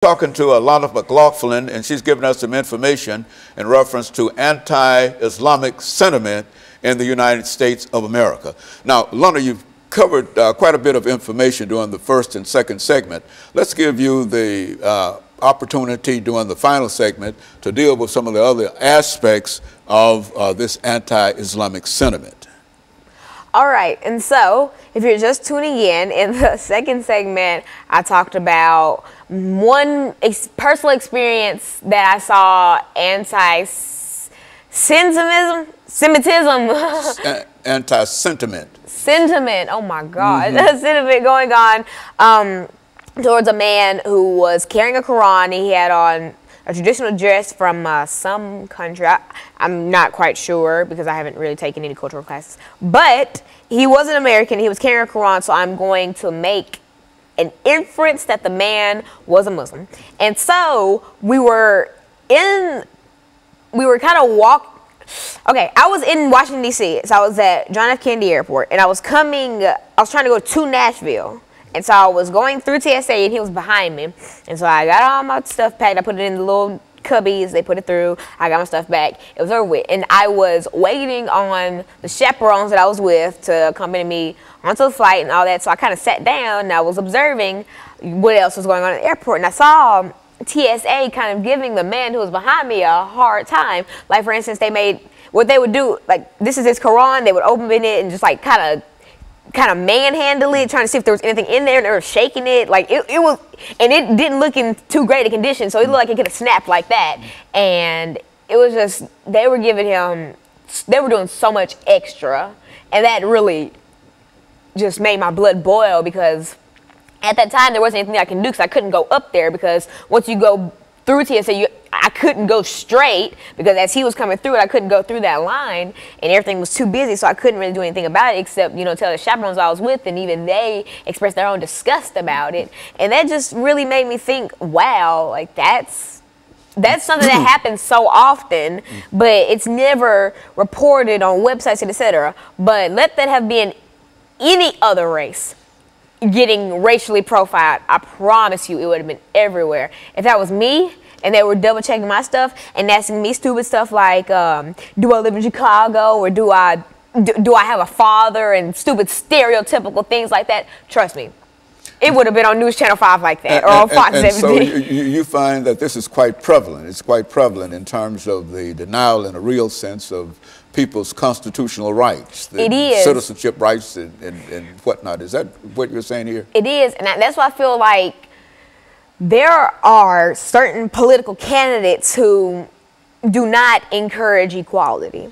Talking to Alana McLaughlin, and she's given us some information in reference to anti-Islamic sentiment in the United States of America. Now, Alana, you've covered quite a bit of information during the first and second segment. Let's give you the opportunity during the final segment to deal with some of the other aspects of this anti-Islamic sentiment. All right, and so if you're just tuning in the second segment, I talked about one personal experience that I saw Sentiment, oh my God, sentiment going on towards a man who was carrying a Quran. He had on a traditional dress from some country. I'm not quite sure because I haven't really taken any cultural classes. But he wasn't American. He was carrying a Quran, so I'm going to make an inference that the man was a Muslim. And so we were kind of okay, I was in Washington, D.C., so I was at John F. Kennedy Airport, and I was trying to go to Nashville. And so I was going through TSA, and he was behind me. And so I got all my stuff packed. I put it in the little cubbies. They put it through. I got my stuff back. It was over with. And I was waiting on the chaperones that I was with to accompany me onto the flight and all that. So I kind of sat down, and I was observing what else was going on at the airport. And I saw TSA kind of giving the man who was behind me a hard time. Like, for instance, what they would do, like, this is his Quran. They would open it and just, like, kind of manhandle it, trying to see if there was anything in there, and they were shaking it. Like, it was, and it didn't look in too great a condition, so it looked like it could have snapped like that. And it was just, they were doing so much extra, and that really just made my blood boil, because at that time there wasn't anything I can do, because I couldn't go up there, because once you go through TSA, I couldn't go straight, because as he was coming through it, I couldn't go through that line, and everything was too busy, so I couldn't really do anything about it except, tell the chaperones I was with, and even they expressed their own disgust about it. And that just really made me think, wow, like, that's something that happens so often, but it's never reported on websites, etc. But let that have been any other race getting racially profiled, I promise you it would have been everywhere. If that was me, and they were double checking my stuff and asking me stupid stuff like, do I live in Chicago, or do I have a father, and stupid stereotypical things like that, trust me, it would have been on News Channel 5 like that, or on Fox 17. So you find that this is quite prevalent. It's quite prevalent in terms of the denial in a real sense of people's constitutional rights, citizenship rights and whatnot. Is that what you're saying here? It is, and that's why I feel like there are certain political candidates who do not encourage equality.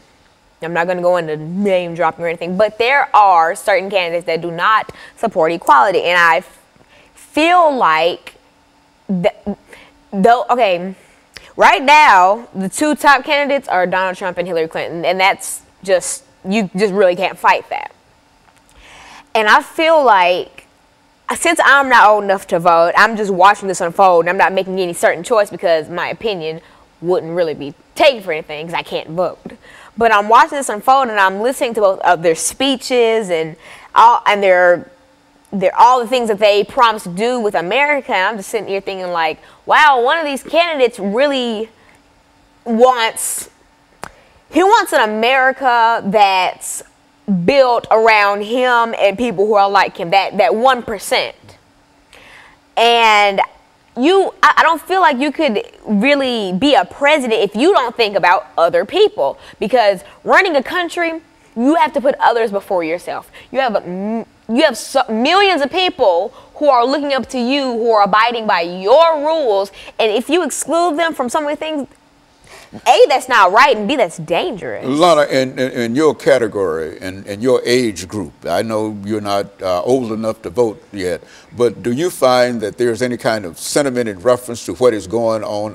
I'm not going to go into name dropping or anything, but there are certain candidates that do not support equality. And I feel like, okay, right now, the two top candidates are Donald Trump and Hillary Clinton, and that's just, you just really can't fight that. And I feel like, since I'm not old enough to vote, I'm just watching this unfold, and I'm not making any certain choice because my opinion wouldn't really be taken for anything because I can't vote. But I'm watching this unfold, and I'm listening to both of their speeches and all the things that they promised to do with America. And I'm just sitting here thinking, like, wow, one of these candidates really wants an America that's built around him and people who are like him, that 1%. And I don't feel like you could really be a president if you don't think about other people, because running a country, you have to put others before yourself. You have millions of people who are looking up to you, who are abiding by your rules, and if you exclude them from some of the things, A, that's not right, and B, that's dangerous. Alana, in your category, in your age group, I know you're not old enough to vote yet, but do you find that there's any kind of sentiment in reference to what is going on